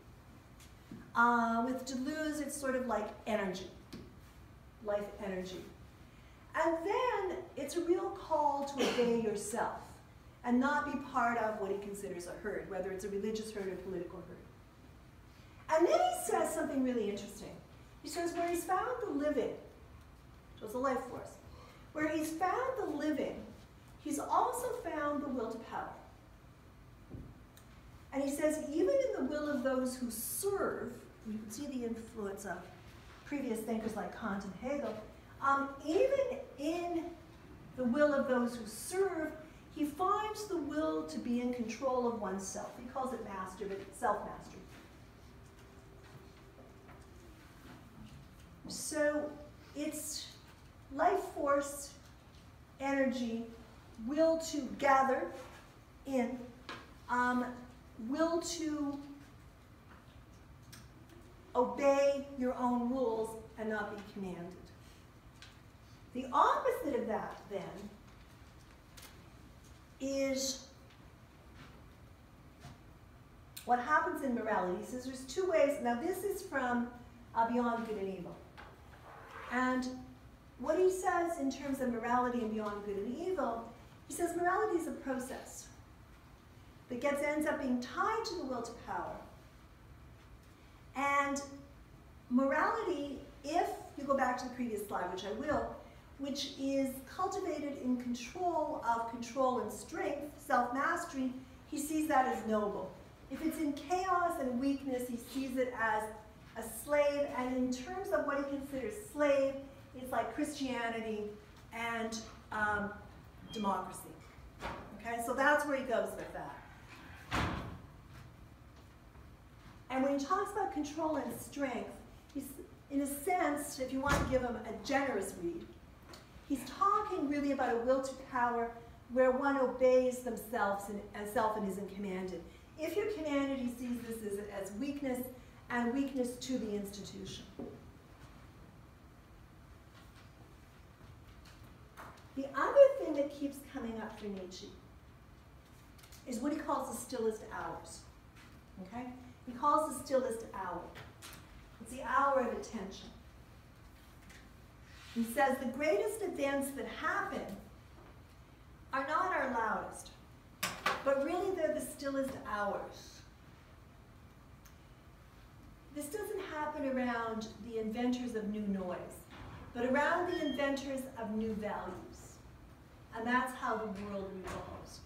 With Deleuze, it's sort of like energy, life energy. And then it's a real call to obey yourself and not be part of what he considers a herd, whether it's a religious herd or political herd. And then he says something really interesting. He says where he's found the living, which was a life force, where he's found the living, he's also found the will to power. And he says even in the will of those who serve, you can see the influence of previous thinkers like Kant and Hegel, even in the will of those who serve, he finds the will to be in control of oneself. He calls it master, but self-mastery. So it's life force, energy, will to gather in, will to obey your own rules and not be commanded. The opposite of that, then, is what happens in morality. He says there's two ways. Now, this is from Beyond Good and Evil. And what he says in terms of morality and beyond good and evil, he says morality is a process that ends up being tied to the will to power. And morality, if you go back to the previous slide, which I will, which is cultivated in control of control and strength, self-mastery, he sees that as noble. If it's in chaos and weakness, he sees it as a slave, and in terms of what he considers slave, it's like Christianity and democracy. Okay, so that's where he goes with that. And when he talks about control and strength, he's, in a sense, if you want to give him a generous read, he's talking really about a will to power where one obeys themselves and self and isn't commanded. If you're commanded, he sees this as weakness, and weakness to the institution. The other thing that keeps coming up for Nietzsche is what he calls the stillest hours. Okay? He calls the stillest hour. It's the hour of attention. He says the greatest events that happen are not our loudest, but really they're the stillest hours. This doesn't happen around the inventors of new noise, but around the inventors of new values. And that's how the world revolves.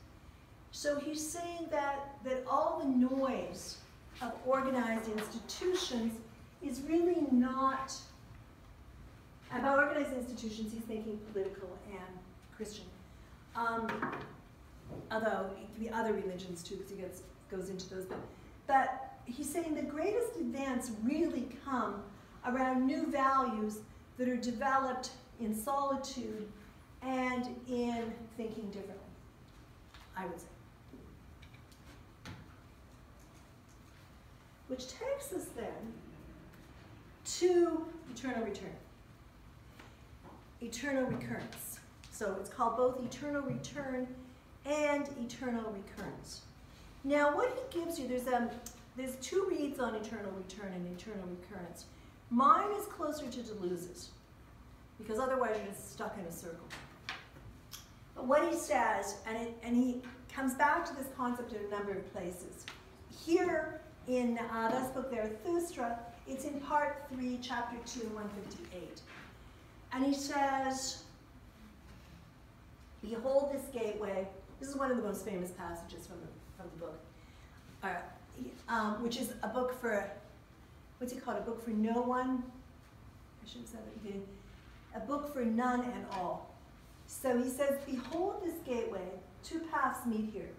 So he's saying that all the noise of organized institutions is really not, and by organized institutions he's thinking political and Christian. Although it could be other religions too, because he goes into those. But he's saying the greatest advance really come around new values that are developed in solitude and in thinking differently, I would say. Which takes us then to eternal return, eternal recurrence. So it's called both eternal return and eternal recurrence. Now what he gives you, there's two reads on eternal return and eternal recurrence. Mine is closer to Deleuze's, because otherwise you're just stuck in a circle. But what he says, and he comes back to this concept in a number of places. Here in this book, Zarathustra, it's in part 3, chapter 2, 158. And he says, behold this gateway. This is one of the most famous passages from the book, which is a book for, what's it called? A book for no one? I should have said it again. A book for none and all. So he says, behold this gateway, two paths meet here.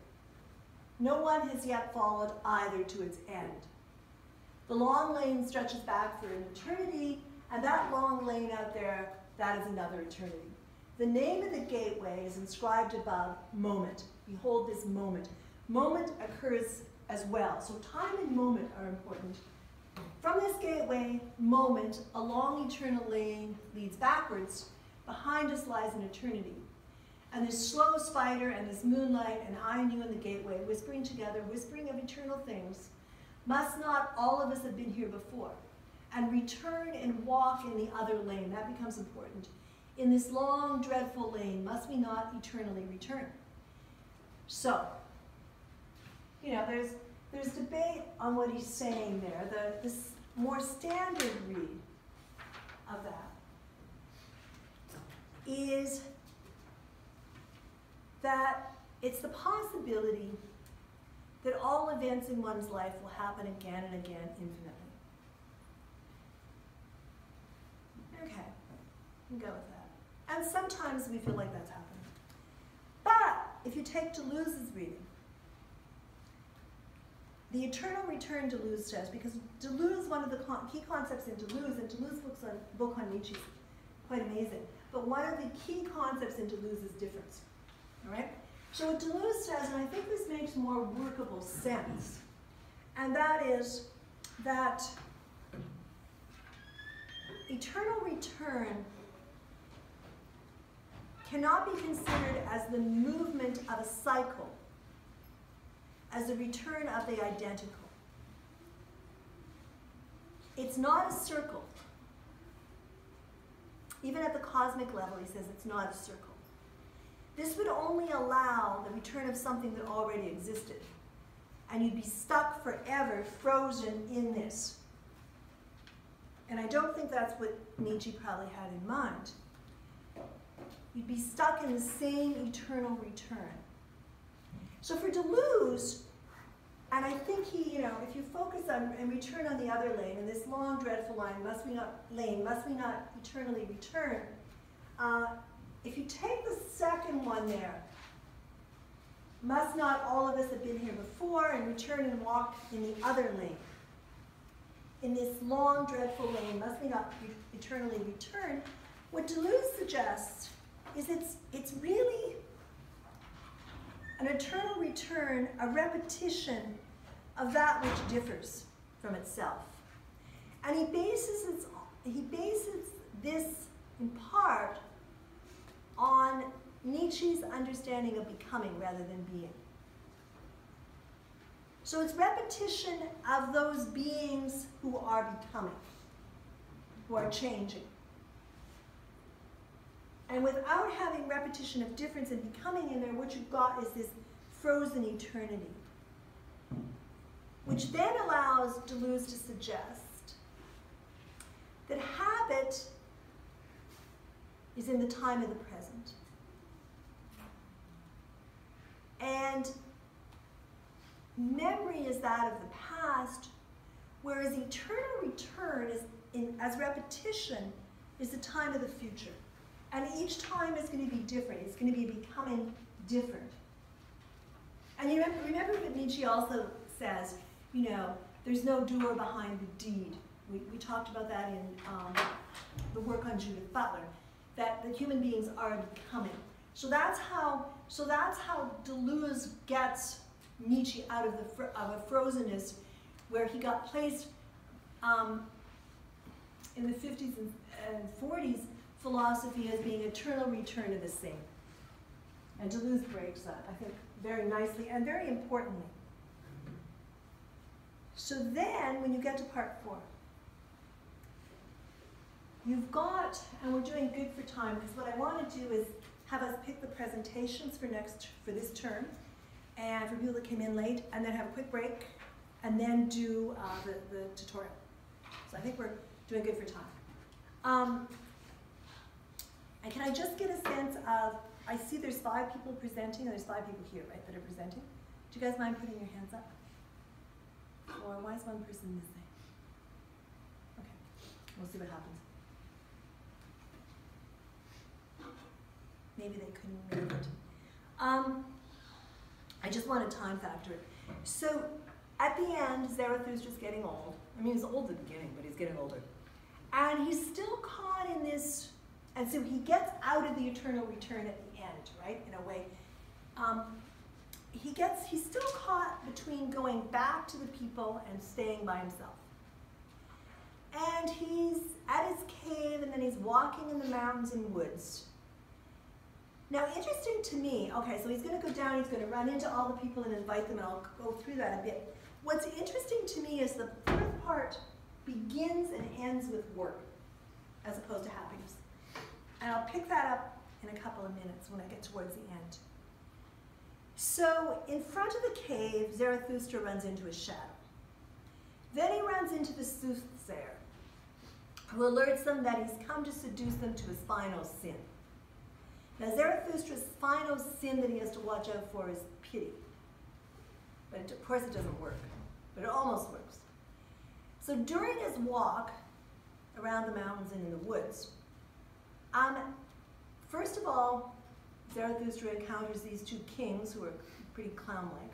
No one has yet followed either to its end. The long lane stretches back for an eternity, and that long lane out there, that is another eternity. The name of the gateway is inscribed above, moment. Behold this moment. Moment occurs as well, so time and moment are important. From this gateway, moment, a long eternal lane leads backwards. Behind us lies an eternity. And this slow spider and this moonlight and I and you in the gateway, whispering together, whispering of eternal things, must not all of us have been here before? And return and walk in the other lane, that becomes important. In this long, dreadful lane, must we not eternally return? So, you know, there's debate on what he's saying there. This more standard read of that is that it's the possibility that all events in one's life will happen again and again infinitely. Okay, we can go with that. And sometimes we feel like that's happening. But if you take Deleuze's reading, the eternal return Deleuze says, because Deleuze, one of the key concepts in Deleuze, and Deleuze book on Nietzsche is quite amazing, but one of the key concepts in Deleuze is difference, all right? So what Deleuze says, and I think this makes more workable sense, and that is that eternal return cannot be considered as the movement of a cycle, as the return of the identical. It's not a circle. Even at the cosmic level, he says it's not a circle. This would only allow the return of something that already existed. And you'd be stuck forever, frozen in this. And I don't think that's what Nietzsche probably had in mind. You'd be stuck in the same eternal return. So for Deleuze, and I think he, if you focus on and return on the other lane, and this long, dreadful line, must we not eternally return? If you take the second one there, must not all of us have been here before and return and walk in the other lane? In this long, dreadful lane, must we not eternally return? What Deleuze suggests is it's really an eternal return, a repetition of that which differs from itself. And he bases this in part on Nietzsche's understanding of becoming rather than being. So it's repetition of those beings who are becoming, who are changing. And without having repetition of difference and becoming in there, what you've got is this frozen eternity, which then allows Deleuze to suggest that habit is in the time of the present. And memory is that of the past, whereas eternal return as repetition is the time of the future. And each time is going to be different. It's going to be becoming different. And you remember what Nietzsche also says, there's no doer behind the deed. We talked about that in the work on Judith Butler, that the human beings are becoming. So that's how Deleuze gets Nietzsche out of a frozenness where he got placed in the 50s and 40s, philosophy as being eternal return of the same. And Deleuze breaks that, I think, very nicely and very importantly. So then, when you get to part 4, you've got, and we're doing good for time, because what I want to do is have us pick the presentations for this term, and for people that came in late, and then have a quick break, and then do the tutorial. So I think we're doing good for time. And can I just get a sense of, I see there's 5 people presenting, and there's 5 people here, right, that are presenting. Do you guys mind putting your hands up? Or why is one person missing? Okay, we'll see what happens. Maybe they couldn't make it. I just want to time factor it. So at the end, Zarathustra's getting old. I mean, he's old at the beginning, but he's getting older. And he's still caught in this, and so he gets out of the eternal return at the end, right, in a way. He's still caught between going back to the people and staying by himself. And he's at his cave, and then he's walking in the mountains and woods. Now, interesting to me, okay, so he's going to go down, he's going to run into all the people and invite them, and I'll go through that a bit. What's interesting to me is the 4th part begins and ends with work, as opposed to happiness. And I'll pick that up in a couple of minutes when I get towards the end. So, in front of the cave, Zarathustra runs into a shadow. Then he runs into the soothsayer, who alerts them that he's come to seduce them to his final sin. Now, Zarathustra's final sin that he has to watch out for is pity. But of course it doesn't work, but it almost works. So during his walk around the mountains and in the woods, first of all, Zarathustra encounters these 2 kings who are pretty clown-like.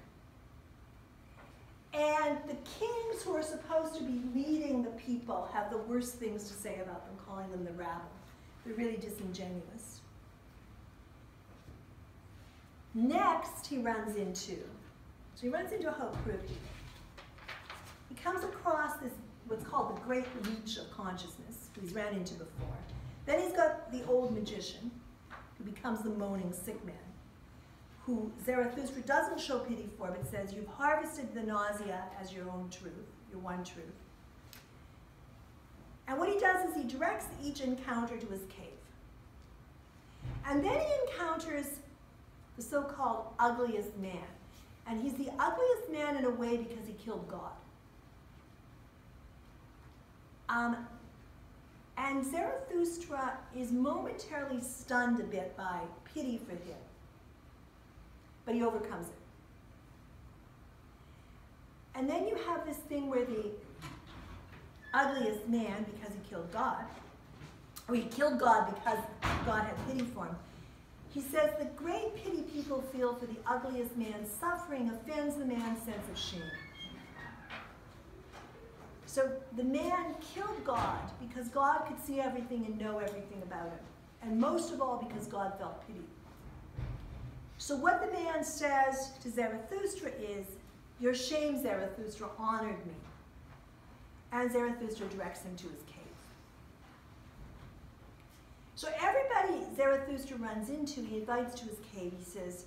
And the kings who are supposed to be leading the people have the worst things to say about them, calling them the rabble. They're really disingenuous. Next, he runs into a whole crew of people. He comes across this, what's called the great leech of consciousness, who he's ran into before. Then he's got the old magician, who becomes the moaning sick man, who Zarathustra doesn't show pity for, but says, you've harvested the nausea as your own truth, your one truth. And what he does is he directs each encounter to his cave. And then he encounters the so-called ugliest man. And he's the ugliest man in a way because he killed God. And Zarathustra is momentarily stunned a bit by pity for him. But he overcomes it. And then you have this thing where the ugliest man, because he killed God, or he killed God because God had pity for him, he says the great pity people feel for the ugliest man's suffering offends the man's sense of shame. So the man killed God because God could see everything and know everything about him. And most of all because God felt pity. So what the man says to Zarathustra is, your shame, Zarathustra, honored me. And Zarathustra directs him to his cave. So everybody Zarathustra runs into, he invites to his cave. He says,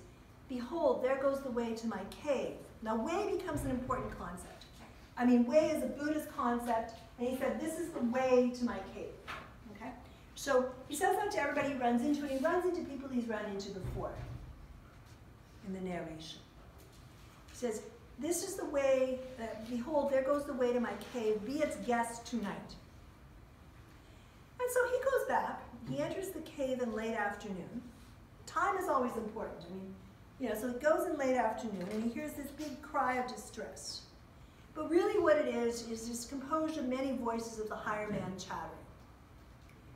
behold, there goes the way to my cave. Now way becomes an important concept. I mean, way is a Buddhist concept, and he said, this is the way to my cave. Okay? So he says that to everybody he runs into, and he runs into people he's run into before in the narration. He says, this is the way, behold, there goes the way to my cave, be its guest tonight. And so he goes back, he enters the cave in late afternoon. Time is always important. I mean, so he goes in late afternoon, and he hears this big cry of distress. But really what it is just composed of many voices of the higher man chattering.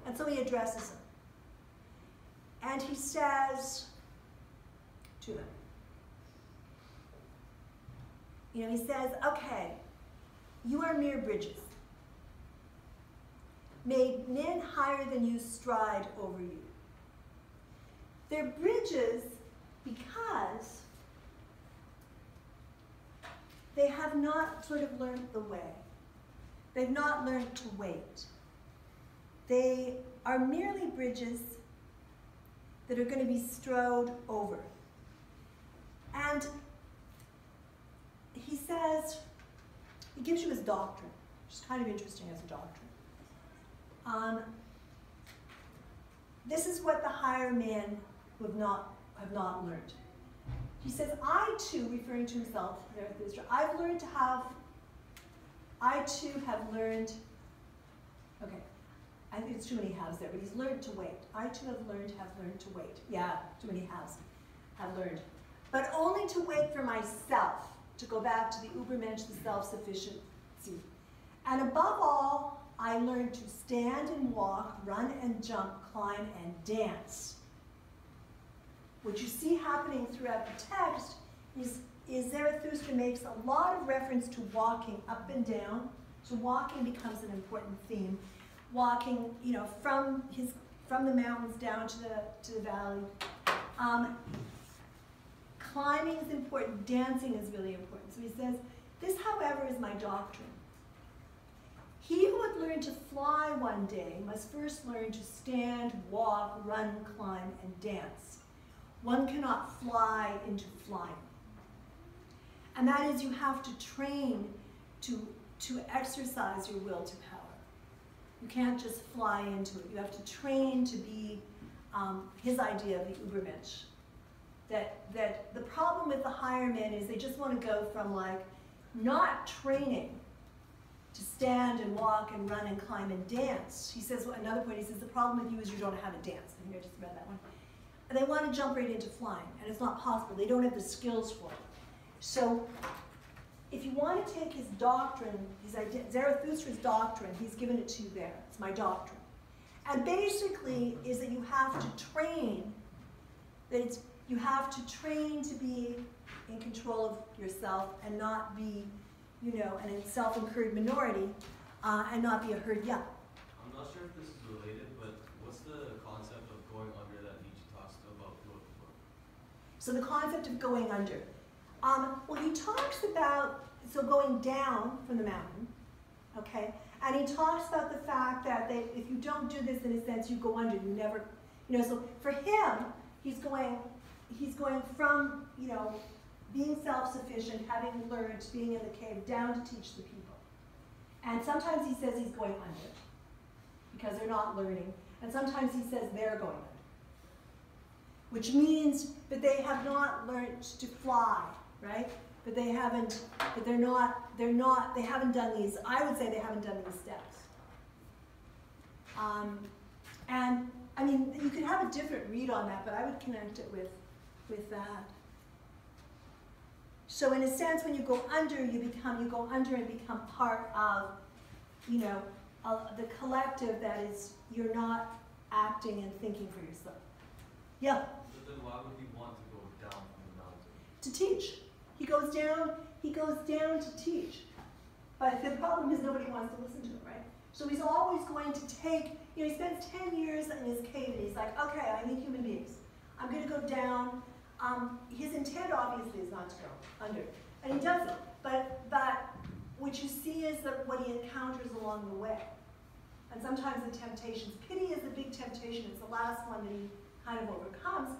And so he addresses them. And he says to them, he says, okay, you are mere bridges. May men higher than you stride over you. They're bridges because they have not sort of learned the way. They've not learned to wait. They are merely bridges that are going to be strode over. And he says, he gives you his doctrine, which is kind of interesting as a doctrine. This is what the higher men who have not learned. He says, I too, referring to himself, Zarathustra, I too have learned, okay, I think it's too many haves there, but he's learned to wait. I too have learned to wait. Yeah, too many haves, have learned. But only to wait for myself, to go back to the Ubermensch, the self-sufficiency. And above all, I learned to stand and walk, run and jump, climb and dance. What you see happening throughout the text is Zarathustra makes a lot of reference to walking up and down. So walking becomes an important theme. Walking, from the mountains down to the valley. Climbing is important. Dancing is really important. So he says, this, however, is my doctrine. He who would learn to fly one day must first learn to stand, walk, run, climb, and dance. One cannot fly into flying. And that is, you have to train to exercise your will to power. You can't just fly into it. You have to train to be his idea of the Ubermensch. That the problem with the higher men is they just want to go from not training to stand and walk and run and climb and dance. He says, another point, he says, the problem with you is you don't know how to dance. I think I just read that one. And they want to jump right into flying, and it's not possible. They don't have the skills for it. So if you want to take his doctrine, his idea, Zarathustra's doctrine, he's given it to you there. It's my doctrine. And basically is that you have to train, you have to train to be in control of yourself and not be you know, and a self-incurred minority, and not be a herd. Yeah. I'm not sure if this is related, but what's the concept of going under that Nietzsche talks about throughout the book? So the concept of going under. Well, he talks about, so going down from the mountain, okay? And he talks about the fact that if you don't do this, in a sense, you go under. You never, you know, so for him, he's going from, you know, being self-sufficient, having learned, being in the cave, down to teach the people. And sometimes he says he's going under because they're not learning. And sometimes he says they're going under, which means that they have not learned to fly, right? But they haven't done these, I would say they haven't done these steps. And I mean, you could have a different read on that, but I would connect it with that. So in a sense, when you go under, you go under and become part of, you know, the collective that is, you're not acting and thinking for yourself. Yeah? But then why would he want to go down from the mountain? To teach. He goes down to teach. But the problem is nobody wants to listen to him, right? So he's always going to take, you know, he spends 10 years in his cave and he's like, okay, I need human beings. I'm going to go down. His intent obviously is not to go under. And he doesn't. But what you see is that what he encounters along the way. And sometimes the temptations. Pity is the big temptation. It's the last one that he kind of overcomes.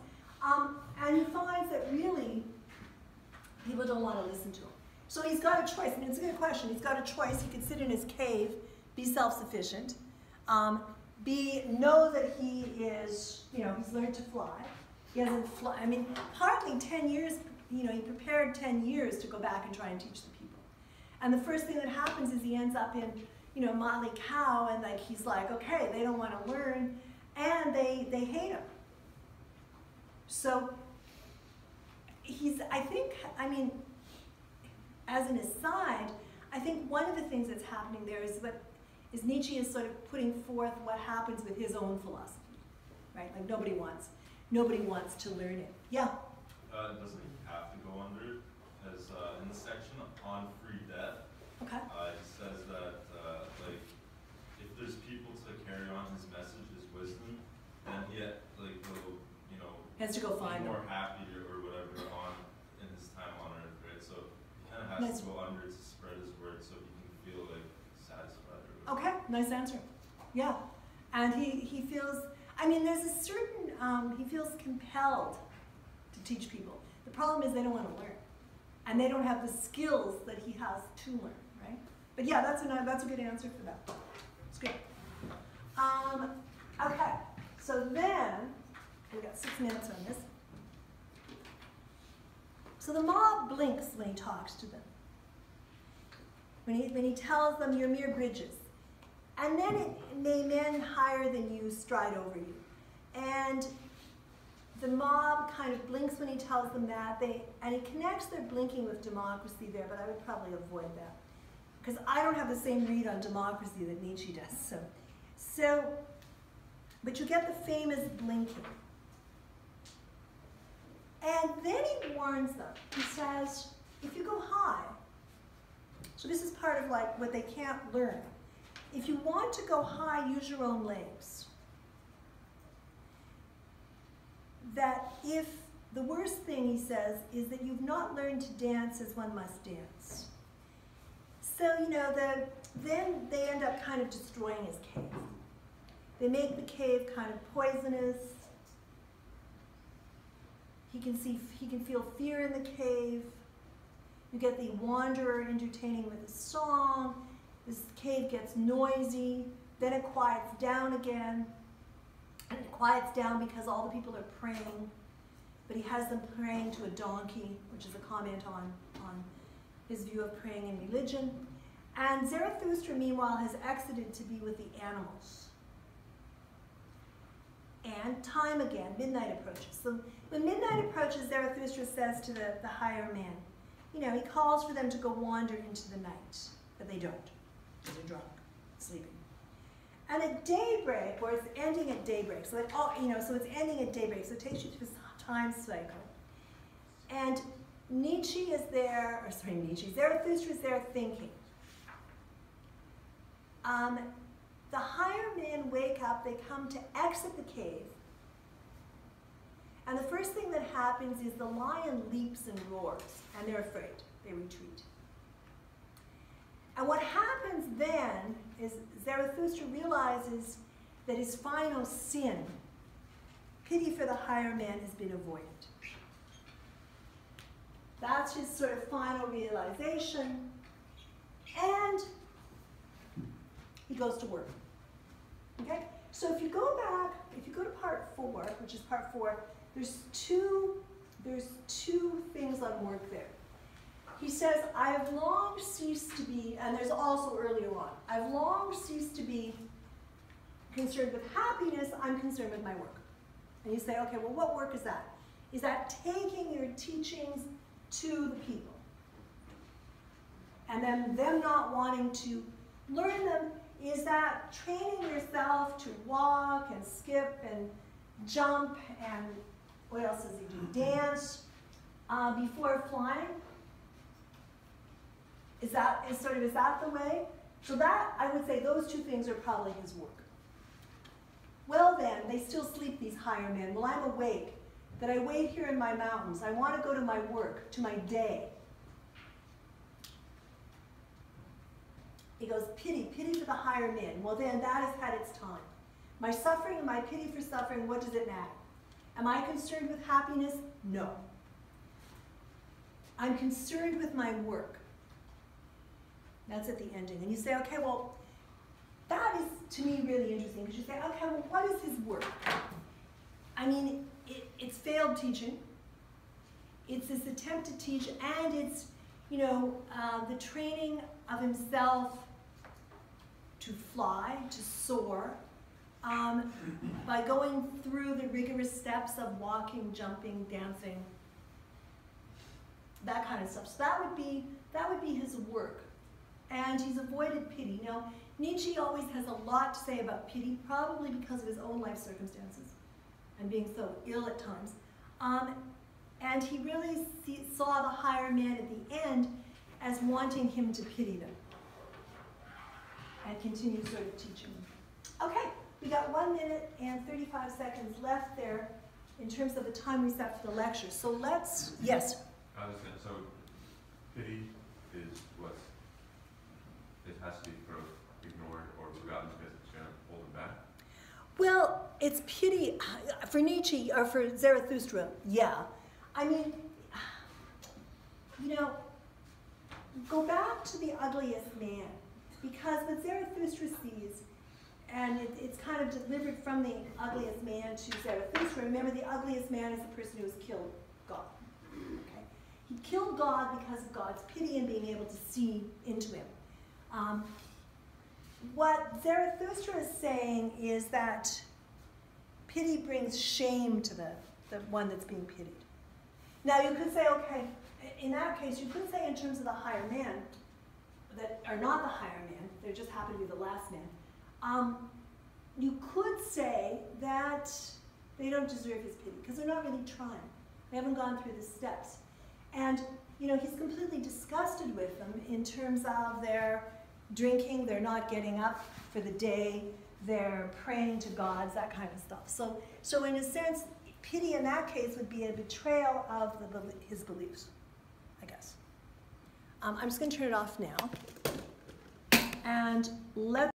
And he finds that really people don't want to listen to him. So he's got a choice. I mean, it's a good question. He's got a choice. He could sit in his cave, be self-sufficient, know that he is, you know, he's learned to fly. He hasn't fly. I mean, partly 10 years, you know, he prepared 10 years to go back and try and teach the people. And the first thing that happens is he ends up in, you know, motley cow, and like he's like, okay, they don't want to learn, and they hate him. So I mean, as an aside, I think one of the things that's happening there is Nietzsche is sort of putting forth what happens with his own philosophy, right? Like nobody wants to learn it. Yeah? Doesn't he have to go under? As in the section on free death, Okay. he says that like if there's people to carry on his message, his wisdom, then he like will, you know, He has to go find be them. more happy or whatever in his time on earth, right? So he kind of has to go under to spread his word so he can feel like satisfied or whatever. Okay, nice answer. Yeah. And he feels, I mean, there's a certain, he feels compelled to teach people. The problem is they don't want to learn. And they don't have the skills that he has to learn, right? But yeah, that's a good answer for that. It's good. Okay, so then, we've got 6 minutes on this. So the mob blinks when he talks to them. When he tells them you're mere bridges. And then men higher than you stride over you. And the mob kind of blinks when he tells them that. And he connects their blinking with democracy there, but I would probably avoid that. Because I don't have the same read on democracy that Nietzsche does. But you get the famous blinking. And then he warns them. He says, if you go high, so this is part of like what they can't learn. If you want to go high, use your own legs. That if the worst thing, he says, is that you've not learned to dance as one must dance. So, you know, then they end up kind of destroying his cave. They make the cave kind of poisonous. He can feel fear in the cave. You get the wanderer entertaining with a song. This cave gets noisy. Then it quiets down again. And it quiets down because all the people are praying. But he has them praying to a donkey, which is a comment on his view of praying in religion. And Zarathustra, meanwhile, has exited to be with the animals. And time again, midnight approaches. So when midnight approaches, Zarathustra says to the higher man, you know, he calls for them to go wander into the night, but they don't, because they're drunk, sleeping. And at daybreak, or it's ending at daybreak, so it's ending at daybreak, so it takes you to this time cycle. And Nietzsche is there, or sorry, Zarathustra is there thinking. The higher men wake up, they come to exit the cave, and the first thing that happens is the lion leaps and roars, and they're afraid. They retreat. And what happens then is Zarathustra realizes that his final sin, pity for the higher man, has been avoided. That's his sort of final realization, and he goes to work. Okay? So if you go back, if you go to part 4, which is part 4, there's two things on work there. He says, I have long ceased to be, and there's also earlier on, I've long ceased to be concerned with happiness, I'm concerned with my work. And you say, okay, well, what work is that? Is that taking your teachings to the people? And then them not wanting to learn them, is that training yourself to walk and skip and jump and what else does he do? Dance before flying? Is that the way? So that, I would say, those two things are probably his work. Well then, they still sleep, these higher men. Well, I'm awake, that I wait here in my mountains. I want to go to my work, to my day. He goes, pity for the higher men. Well then, that has had its time. My suffering and my pity for suffering, what does it matter? Am I concerned with happiness? No. I'm concerned with my work. That's at the ending. And you say, okay, well, that is, to me, really interesting, because you say, okay, well, what is his work? I mean, it's failed teaching. It's this attempt to teach, and it's, the training of himself to fly, to soar, by going through the rigorous steps of walking, jumping, dancing, that kind of stuff. So that would be his work. And he's avoided pity. Now, Nietzsche always has a lot to say about pity, probably because of his own life circumstances and being so ill at times. And he really saw the higher man at the end as wanting him to pity them and continue sort of teaching them. Okay, we got 1 minute and 35 seconds left there in terms of the time we set for the lecture. So let's, yes? So pity is what it has to be sort of ignored or forgotten because it's going to hold him back? Well, it's pity for Nietzsche, or for Zarathustra, yeah. I mean, go back to the ugliest man, because what Zarathustra sees, and it's kind of delivered from the ugliest man to Zarathustra. Remember, the ugliest man is the person who has killed God. Okay? He killed God because of God's pity and being able to see into him. What Zarathustra is saying is that pity brings shame to the one that's being pitied. Now you could say, okay, in that case, you could say in terms of the higher man, that are not the higher man, they just happen to be the last man, you could say that they don't deserve his pity, because they're not really trying. They haven't gone through the steps. And he's completely disgusted with them in terms of their drinking, they're not getting up for the day, they're praying to gods, that kind of stuff. So in a sense, pity in that case would be a betrayal of his beliefs, I guess. I'm just going to turn it off now. And let's